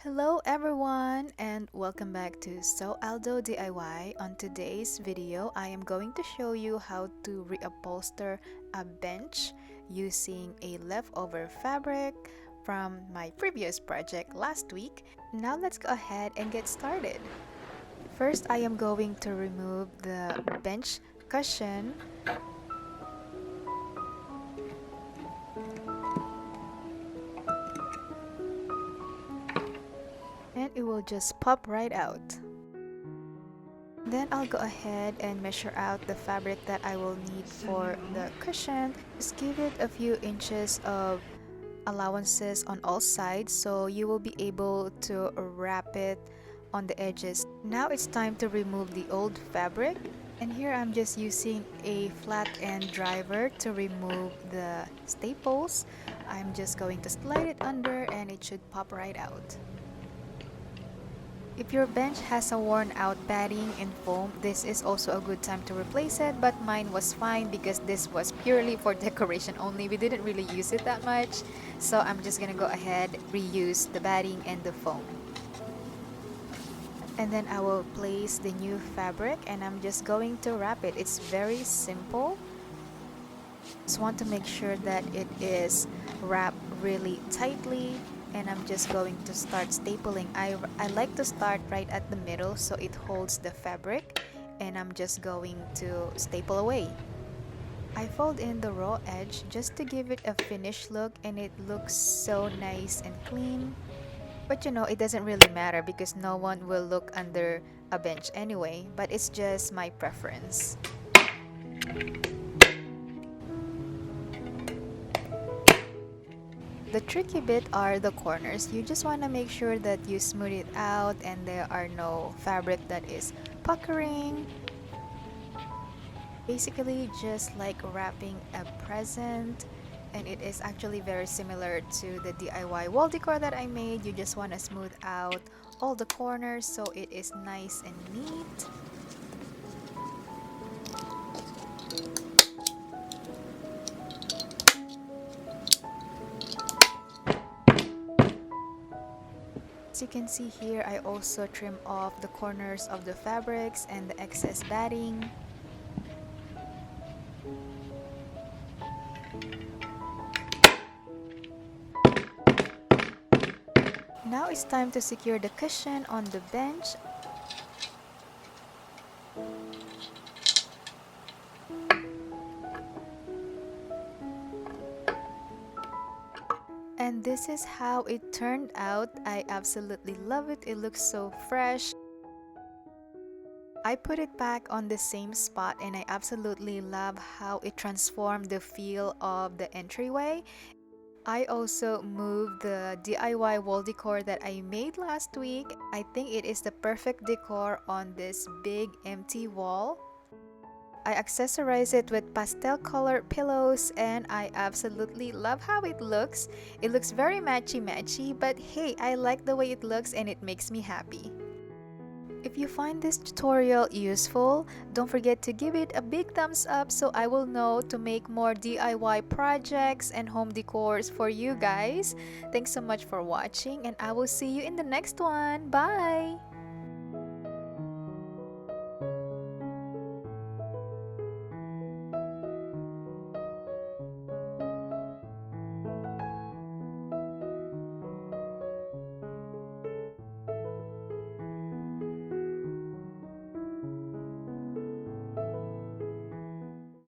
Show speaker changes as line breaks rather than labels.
Hello everyone and welcome back to So Aldo DIY. On today's video, I am going to show you how to reupholster a bench using a leftover fabric from my previous project last week. Now let's go ahead and get started. First, I am going to remove the bench cushion. And it will just pop right out. Then I'll go ahead and measure out the fabric that I will need for the cushion. Just give it a few inches of allowances on all sides so you will be able to wrap it on the edges. Now it's time to remove the old fabric. And here I'm just using a flat end driver to remove the staples. I'm just going to slide it under and it should pop right out. If your bench has a worn out padding and foam, this is also a good time to replace it, but mine was fine because this was purely for decoration only. We didn't really use it that much, so I'm just gonna go ahead, reuse the batting and the foam. And then I will place the new fabric and I'm just going to wrap it. It's very simple. Just want to make sure that it is wrapped really tightly. And I'm just going to start stapling. I like to start right at the middle so it holds the fabric, and I'm just going to staple away. I fold in the raw edge just to give it a finished look, and it looks so nice and clean. But you know, it doesn't really matter because no one will look under a bench anyway, but it's just my preference. The tricky bit are the corners. You just want to make sure that you smooth it out and there are no fabric that is puckering. Basically just like wrapping a present, and it is actually very similar to the DIY wall decor that I made. You just want to smooth out all the corners so it is nice and neat. As you can see here, I also trim off the corners of the fabrics and the excess batting. Now it's time to secure the cushion on the bench. And this is how it turned out. I absolutely love it. It looks so fresh. I put it back on the same spot and I absolutely love how it transformed the feel of the entryway. I also moved the DIY wall decor that I made last week. I think it is the perfect decor on this big empty wall. I accessorize it with pastel colored pillows and I absolutely love how it looks. It looks very matchy, but hey, I like the way it looks and it makes me happy. If you find this tutorial useful, don't forget to give it a big thumbs up so I will know to make more DIY projects and home decors for you guys. Thanks so much for watching and I will see you in the next one. Bye!